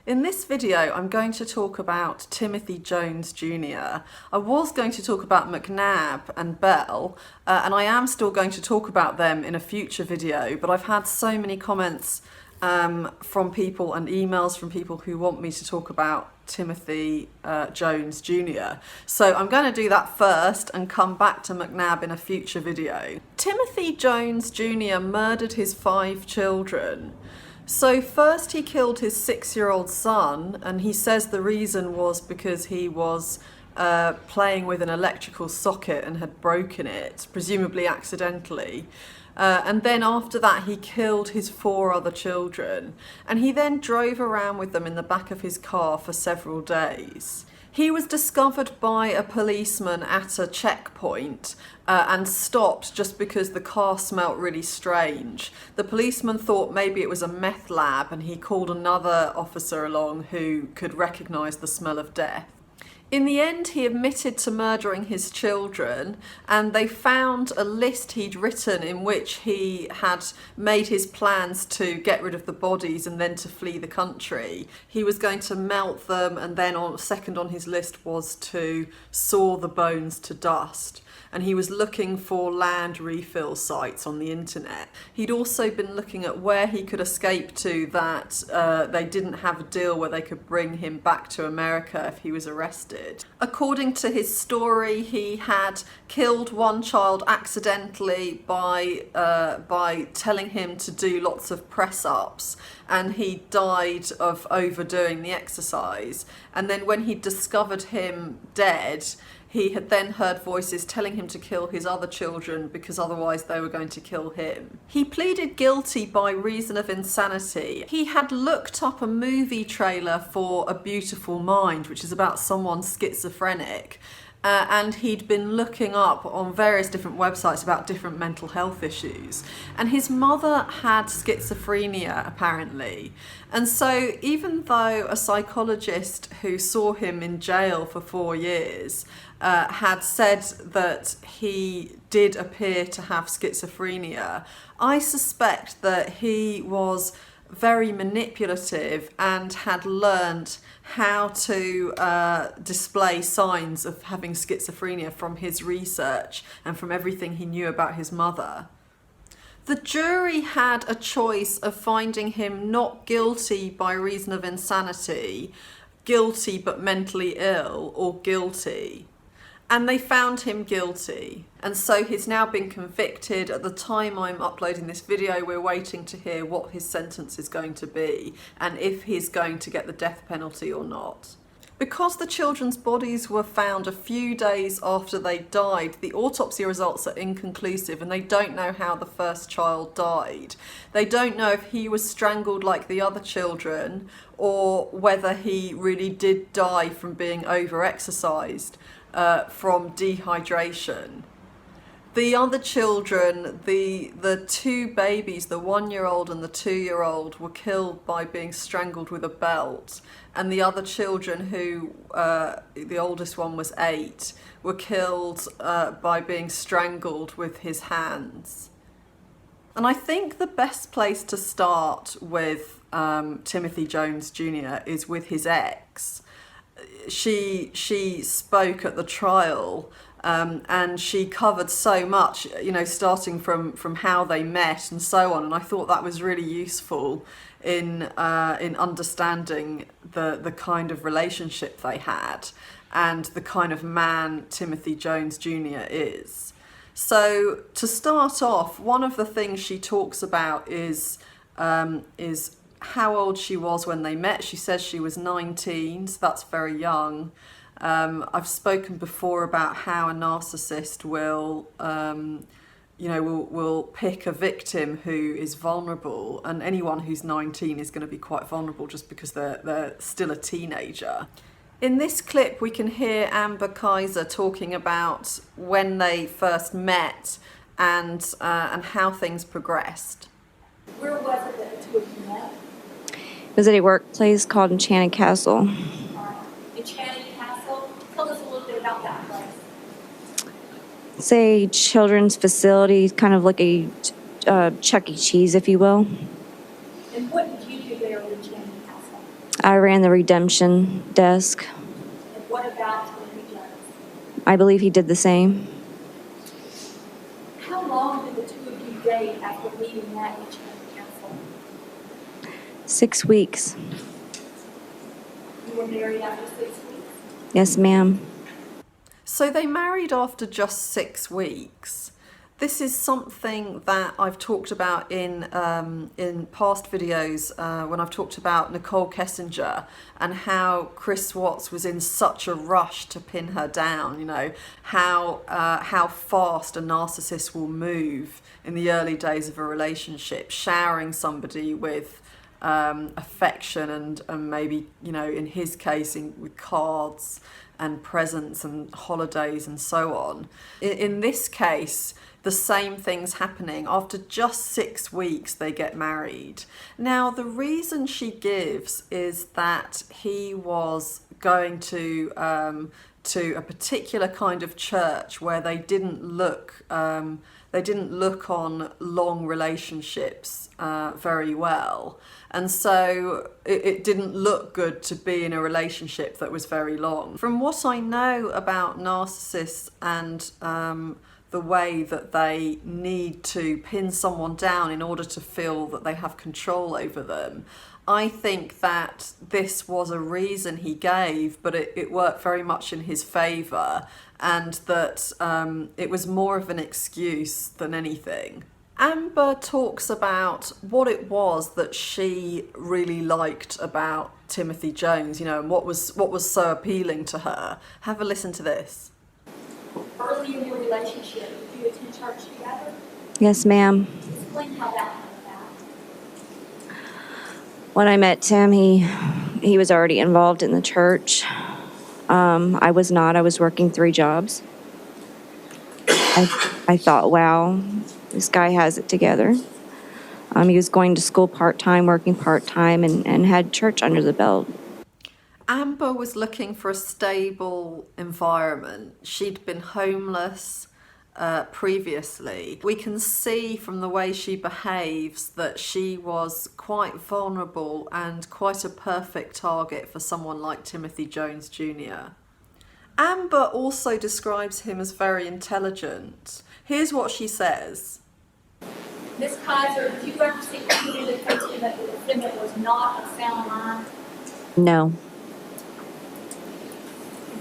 In this video, I'm going to talk about Timothy Jones Jr. I was going to talk about McNabb and Bell, and I am still going to talk about them in a future video, but I've had so many comments from people and emails from people who want me to talk about Timothy Jones Jr. So I'm going to do that first and come back to McNabb in a future video. Timothy Jones Jr. murdered his 5 children. So first he killed his 6-year-old son, and he says the reason was because he was playing with an electrical socket and had broken it, presumably accidentally. And then after that he killed his 4 other children, and he then drove around with them in the back of his car for several days. He was discovered by a policeman at a checkpoint and stopped just because the car smelt really strange. The policeman thought maybe it was a meth lab, and he called another officer along who could recognise the smell of death. In the end, he admitted to murdering his children, and they found a list he'd written in which he had made his plans to get rid of the bodies and then to flee the country. He was going to melt them, and then second on his list was to saw the bones to dust. And he was looking for land refill sites on the internet. He'd also been looking at where he could escape to that they didn't have a deal where they could bring him back to America if he was arrested. According to his story, he had killed one child accidentally by telling him to do lots of press-ups, and he died of overdoing the exercise. And then when he discovered him dead, he had then heard voices telling him to kill his other children because otherwise they were going to kill him. He pleaded guilty by reason of insanity. He had looked up a movie trailer for A Beautiful Mind, which is about someone schizophrenic, and he'd been looking up on various different websites about different mental health issues. And his mother had schizophrenia, apparently. And so even though a psychologist who saw him in jail for 4 years had said that he did appear to have schizophrenia, I suspect that he was very manipulative and had learned how to display signs of having schizophrenia from his research and from everything he knew about his mother. The jury had a choice of finding him not guilty by reason of insanity, guilty but mentally ill, or guilty. And they found him guilty, and so he's now been convicted. At the time I'm uploading this video, we're waiting to hear what his sentence is going to be and if he's going to get the death penalty or not. Because the children's bodies were found a few days after they died, the autopsy results are inconclusive, and they don't know how the first child died. They don't know if he was strangled like the other children or whether he really did die from being over-exercised. From dehydration. The other children, the 2 babies, the 1-year-old and the 2-year-old, were killed by being strangled with a belt, and the other children, who the oldest one was 8, were killed by being strangled with his hands. And I think the best place to start with Timothy Jones Jr. is with his ex. She spoke at the trial, and she covered so much, starting from how they met and so on, and I thought that was really useful in understanding the kind of relationship they had and the kind of man Timothy Jones Jr. is. So to start off, one of the things she talks about is how old she was when they met. She says she was 19, so that's very young. I've spoken before about how a narcissist will pick a victim who is vulnerable, and anyone who's 19 is going to be quite vulnerable just because they're still a teenager. In this clip, we can hear Amber Kaiser talking about when they first met and how things progressed. Where was it that the two of you met? It was at a workplace called Enchanted Castle. Enchanted Castle? Tell us a little bit about that place. It's a children's facility, kind of like a Chuck E. Cheese, if you will. And what did you do there at Enchanted Castle? I ran the redemption desk. And what about Timothy Jones? I believe he did the same. How long did the two of you date after leaving that each council? 6 weeks. You were married after 6 weeks? Yes, ma'am. So they married after just 6 weeks. This is something that I've talked about in past videos when I've talked about Nicole Kessinger and how Chris Watts was in such a rush to pin her down. You know how fast a narcissist will move in the early days of a relationship, showering somebody with affection and maybe, you know, in his case with cards and presents and holidays and so on. In this case, the same thing's happening. After just 6 weeks, they get married. Now, the reason she gives is that he was going to a particular kind of church where they didn't look on long relationships very well. And so it didn't look good to be in a relationship that was very long. From what I know about narcissists and the way that they need to pin someone down in order to feel that they have control over them, I think that this was a reason he gave, but it worked very much in his favour, and that it was more of an excuse than anything. Amber talks about what it was that she really liked about Timothy Jones, you know, and what was so appealing to her. Have a listen to this. Early in your relationship, did you attend church together? Yes, ma'am. Explain how that came about. When I met Tim, he was already involved in the church. I was not. I was working 3 jobs. I thought, wow, this guy has it together. He was going to school part-time, working part-time, and had church under the belt. Amber was looking for a stable environment. She'd been homeless previously. We can see from the way she behaves that she was quite vulnerable and quite a perfect target for someone like Timothy Jones Jr. Amber also describes him as very intelligent. Here's what she says. Ms. Kaiser, did you ever see anything that indicated that the defendant was not of sound mind? No.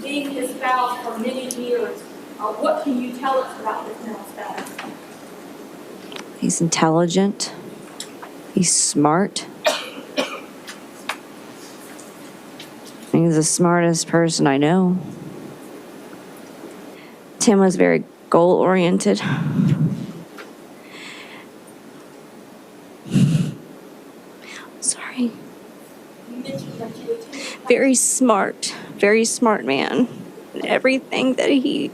Being his spouse for many years, what can you tell us about his mental status? He's intelligent. He's smart. He's the smartest person I know. Tim was very goal-oriented. Sorry. You mentioned that you attended. Very smart man. And everything that he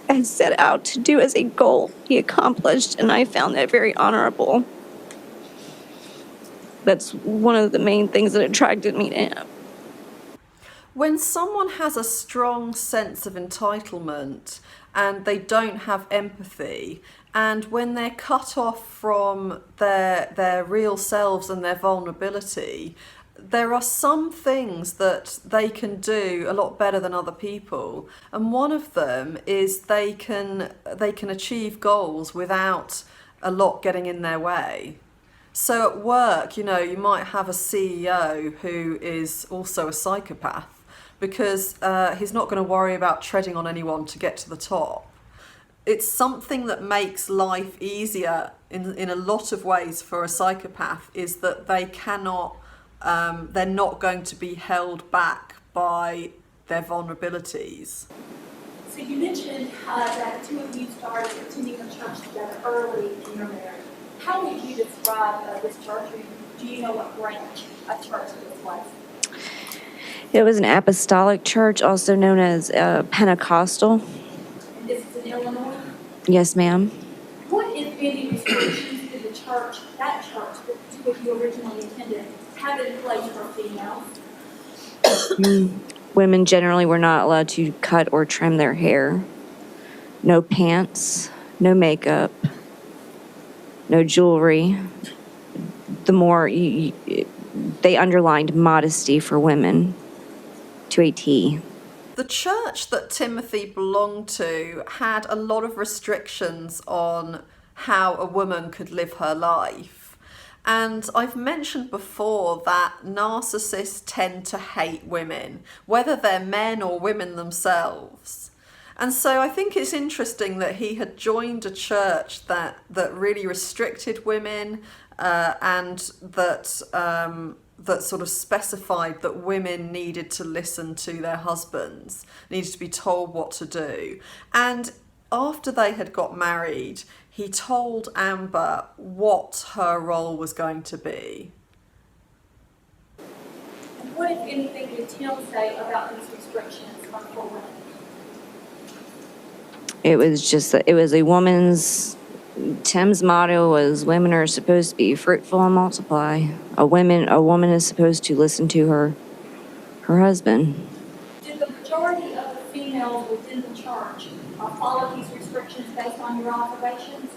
had set out to do as a goal, he accomplished, and I found that very honorable. That's one of the main things that attracted me to him. When someone has a strong sense of entitlement and they don't have empathy, and when they're cut off from their real selves and their vulnerability, there are some things that they can do a lot better than other people. And one of them is they can achieve goals without a lot getting in their way. So at work, you know, you might have a CEO who is also a psychopath, because he's not going to worry about treading on anyone to get to the top. It's something that makes life easier in a lot of ways for a psychopath, is that they cannot, they're not going to be held back by their vulnerabilities. So you mentioned that the two of you started attending a church together early in your marriage. How would you describe this church? Do you know what branch of church this was? It was an apostolic church, also known as Pentecostal. And this is in Illinois? Yes, ma'am. What, if any, restrictions did the church, that two of you originally attended, have in place for females? Women generally were not allowed to cut or trim their hair. No pants, no makeup, no jewelry. The more they underlined modesty for women to a T. The church that Timothy belonged to had a lot of restrictions on how a woman could live her life. And I've mentioned before that narcissists tend to hate women, whether they're men or women themselves. And so I think it's interesting that he had joined a church that really restricted women, and that sort of specified that women needed to listen to their husbands, needed to be told what to do. And after they had got married, he told Amber what her role was going to be. And what, if anything, did Tim say about these restrictions for women? It was just, it was a woman's, Tim's motto was, women are supposed to be fruitful and multiply. A woman is supposed to listen to her husband. Did the majority of the females within the church follow these restrictions based on your observations?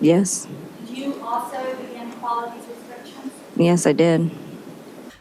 Yes. Did you also begin to follow these restrictions? Yes, I did.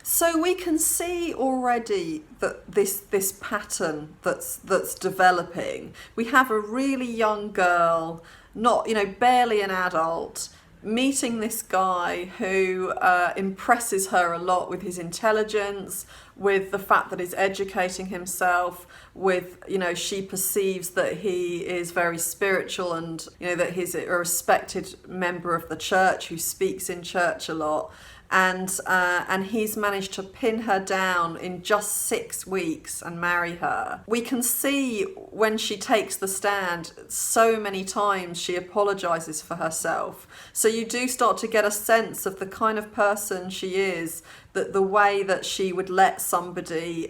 So we can see already that this pattern that's developing. We have a really young girl, not, barely an adult, meeting this guy who impresses her a lot with his intelligence, with the fact that he's educating himself, with, she perceives that he is very spiritual and, that he's a respected member of the church who speaks in church a lot. And he's managed to pin her down in just 6 weeks and marry her. We can see when she takes the stand, so many times she apologizes for herself. So you do start to get a sense of the kind of person she is, that the way that she would let somebody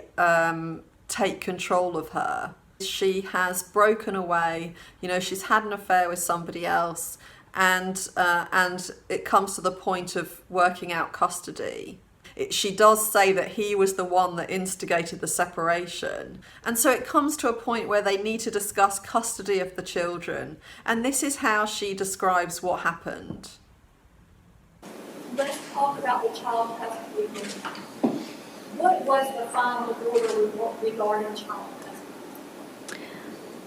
take control of her. She has broken away, she's had an affair with somebody else. And it comes to the point of working out custody. She does say that he was the one that instigated the separation. And so it comes to a point where they need to discuss custody of the children. And this is how she describes what happened. Let's talk about the child custody agreement. What was the final order regarding child custody?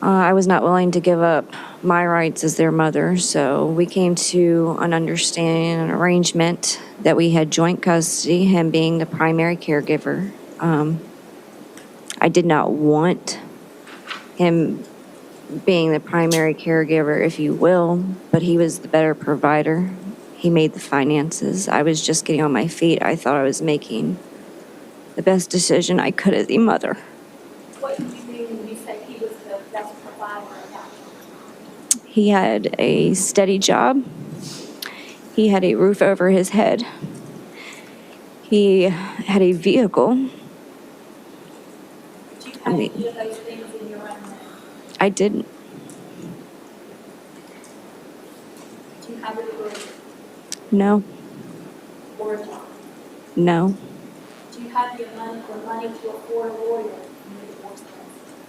I was not willing to give up my rights as their mother, so we came to an understanding, an arrangement that we had joint custody, him being the primary caregiver. I did not want him being the primary caregiver, if you will, but he was the better provider. He made the finances. I was just getting on my feet. I thought I was making the best decision I could as a mother. What do you mean when you say he was the best provider of that? He had a steady job. He had a roof over his head. He had a vehicle. Do you have any of those things in your own name? I didn't. Do you have a degree No. or a job? No. Do you have the money to afford a lawyer in your divorce case?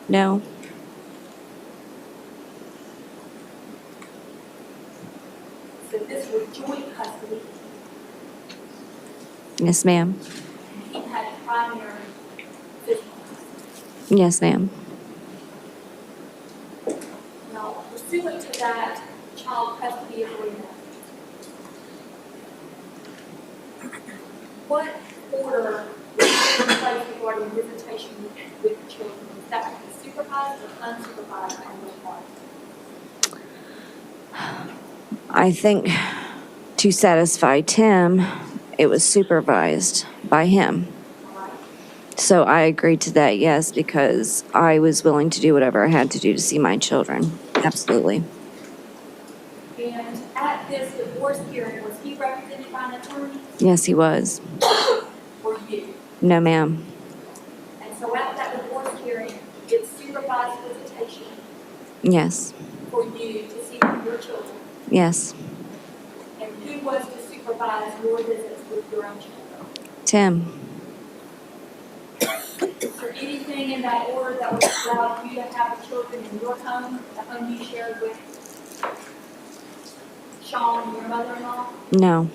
No. So this was joint custody. Yes, ma'am. He had primary physical custody. Yes, ma'am. Now, pursuant to that child custody agreement, what order was in place regarding visitation with the children? Was that supervised or unsupervised on your part? I think to satisfy Tim, it was supervised by him. All right. So I agreed to that, yes, because I was willing to do whatever I had to do to see my children. Absolutely. And at this divorce hearing, was he represented by an attorney Yes, he was. or you? No, ma'am. And so at that divorce hearing, it's supervised visitation Yes. for you to see your children. Yes. And who was to supervise your visits with your own children? Tim. Is there anything in that order that would allow you to have the children in your home, the home you shared with Sean, your mother-in-law? No.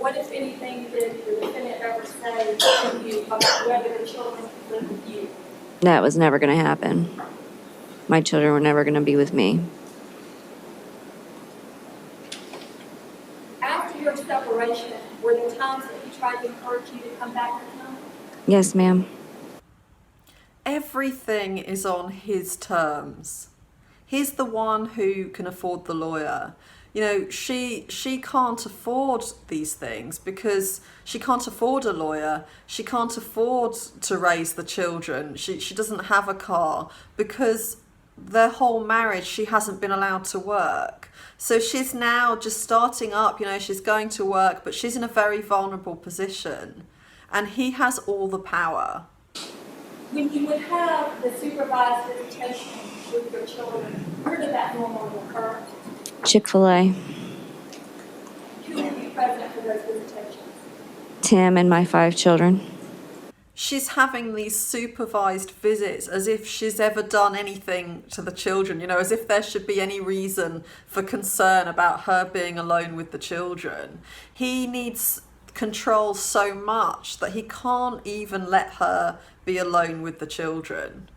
What, if anything, did the defendant ever say to you about whether the children could live with you? That was never going to happen. My children were never going to be with me. After your separation, were there times that he tried to encourage you to come back with him? Yes, ma'am. Everything is on his terms. He's the one who can afford the lawyer. You know, she can't afford these things because she can't afford a lawyer. She can't afford to raise the children. She doesn't have a car because their whole marriage she hasn't been allowed to work. So she's now just starting up, you know, she's going to work, but she's in a very vulnerable position. And he has all the power. When you would have the supervised visitation with your children, where did that normally occur? Chick-fil-A. Who would be present for those visitations? Tim and my 5 children. She's having these supervised visits as if she's ever done anything to the children, you know, as if there should be any reason for concern about her being alone with the children. He needs control so much that he can't even let her be alone with the children.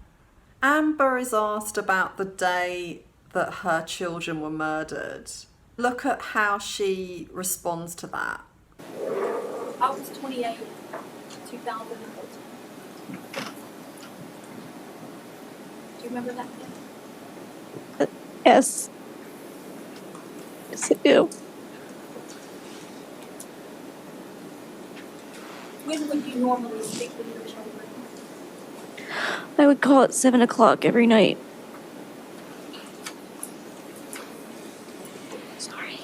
Amber is asked about the day that her children were murdered. Look at how she responds to that. August 28, 2014. Do you remember that day? Yes. Yes, I do. When would you normally speak with your children? I would call at 7 o'clock every night. Sorry.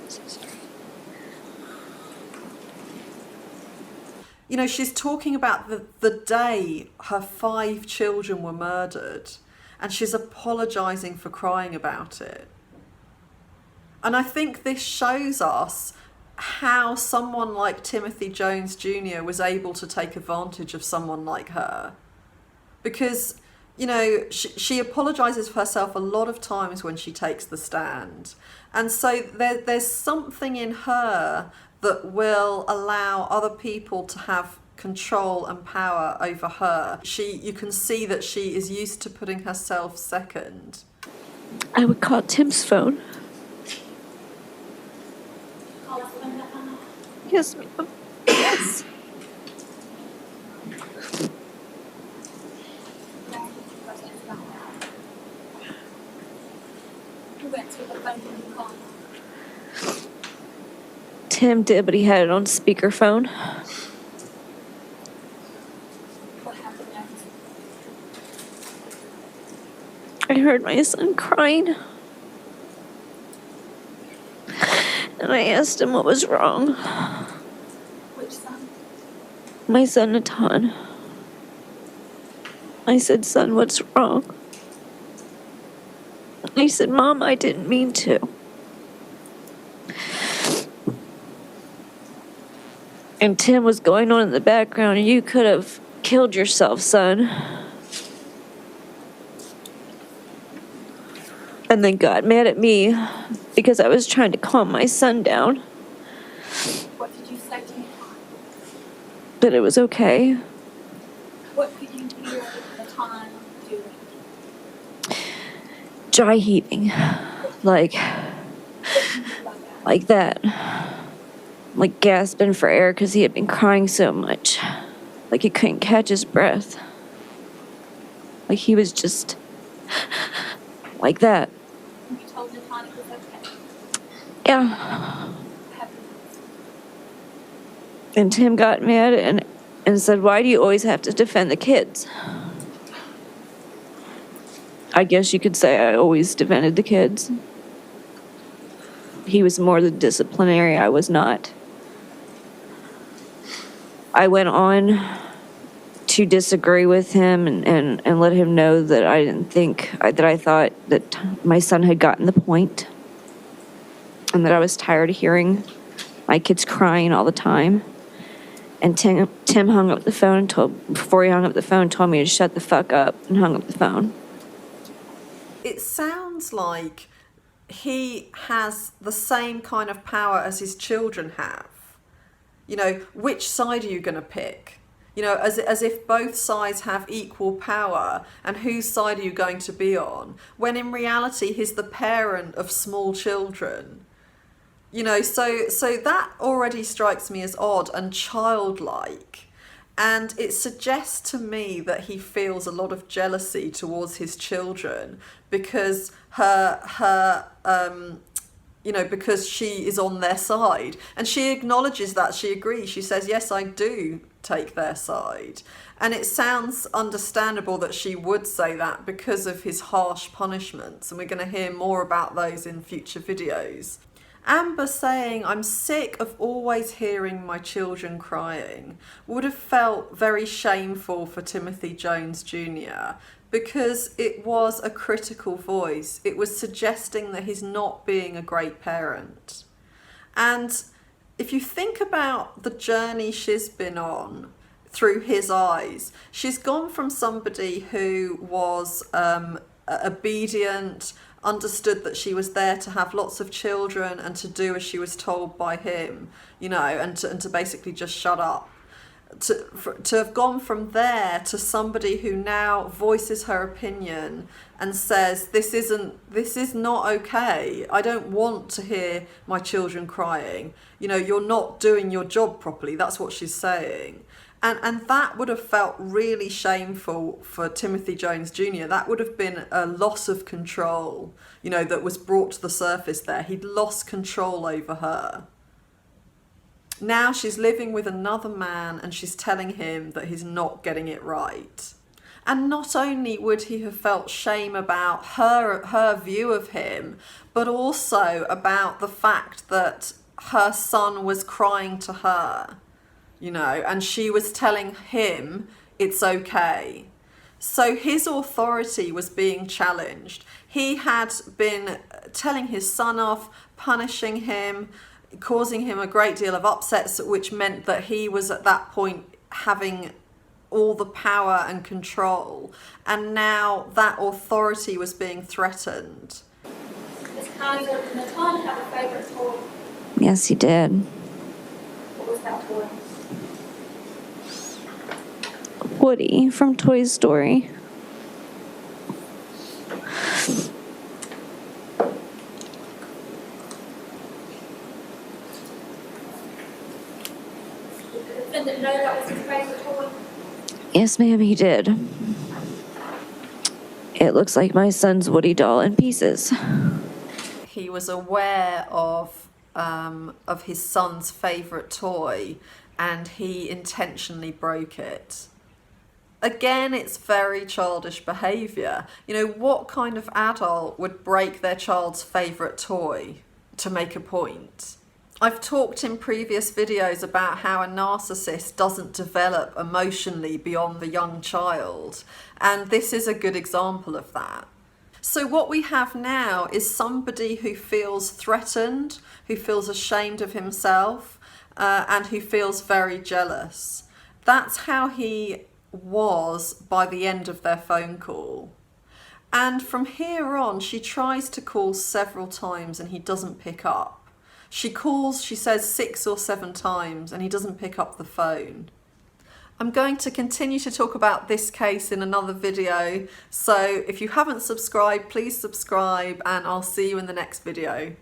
So sorry. You know, she's talking about the day her 5 children were murdered, and she's apologising for crying about it. And I think this shows us how someone like Timothy Jones Jr. was able to take advantage of someone like her. Because, you know, she apologises for herself a lot of times when she takes the stand. And so there's something in her that will allow other people to have control and power over her. You can see that she is used to putting herself second. I would call Tim's phone. Call us when that time. Yes, ma'am. Yes. Who answered the phone when you called? Tim did, but he had it on speakerphone. What happened next? I heard my son crying. And I asked him what was wrong. Which son? My son, Natan. I said, son, what's wrong? He said, Mom, I didn't mean to. And Tim was going on in the background, and you could have killed yourself, son. And then got mad at me because I was trying to calm my son down. What did you say to him? But it was okay. What could you hear the time doing? Dry heaving. Like that. Like gasping for air because he had been crying so much. Like he couldn't catch his breath. Like he was just like that. You told Natan it was okay. Yeah. What happened? And Tim got mad and said, why do you always have to defend the kids? I guess you could say I always defended the kids. He was more the disciplinary, I was not. I went on to disagree with him and let him know that I didn't think, that I thought that my son had gotten the point and that I was tired of hearing my kids crying all the time. And Tim hung up the phone and before he hung up the phone, told me to shut the fuck up and hung up the phone. It sounds like he has the same kind of power as his children have. You know, which side are you going to pick? You know, as if both sides have equal power, and whose side are you going to be on? When in reality, he's the parent of small children. You know, so that already strikes me as odd and childlike. And it suggests to me that he feels a lot of jealousy towards his children because because she is on their side. And she acknowledges that, she agrees. She says, yes, I do take their side. And it sounds understandable that she would say that because of his harsh punishments. And we're going to hear more about those in future videos. Amber saying, I'm sick of always hearing my children crying, would have felt very shameful for Timothy Jones Jr. because it was a critical voice. It was suggesting that he's not being a great parent. And if you think about the journey she's been on through his eyes, she's gone from somebody who was obedient, understood that she was there to have lots of children and to do as she was told by him, you know, and to basically just shut up. To have gone from there to somebody who now voices her opinion and says, this is not okay. I don't want to hear my children crying. You know, you're not doing your job properly. That's what she's saying. And that would have felt really shameful for Timothy Jones Jr. That would have been a loss of control, you know, that was brought to the surface there. He'd lost control over her. Now she's living with another man and she's telling him that he's not getting it right. And not only would he have felt shame about her view of him, but also about the fact that her son was crying to her, you know, and she was telling him it's okay. So his authority was being challenged. He had been telling his son off, punishing him, causing him a great deal of upsets, which meant that he was at that point having all the power and control. And now that authority was being threatened. Ms. Kaiser, did Natan have a favorite toy? Yes, he did. What was that toy? Woody from Toy Story. Did the defendant know that was his favorite toy? Yes, ma'am, he did. It looks like my son's Woody doll in pieces. He was aware of his son's favourite toy and he intentionally broke it. Again, it's very childish behaviour. You know, what kind of adult would break their child's favourite toy to make a point? I've talked in previous videos about how a narcissist doesn't develop emotionally beyond the young child, and this is a good example of that. So what we have now is somebody who feels threatened, who feels ashamed of himself, and who feels very jealous. That's how he was by the end of their phone call. And from here on, she tries to call several times and he doesn't pick up. She calls, she says 6 or 7 times, and he doesn't pick up the phone. I'm going to continue to talk about this case in another video, so if you haven't subscribed, please subscribe, and I'll see you in the next video.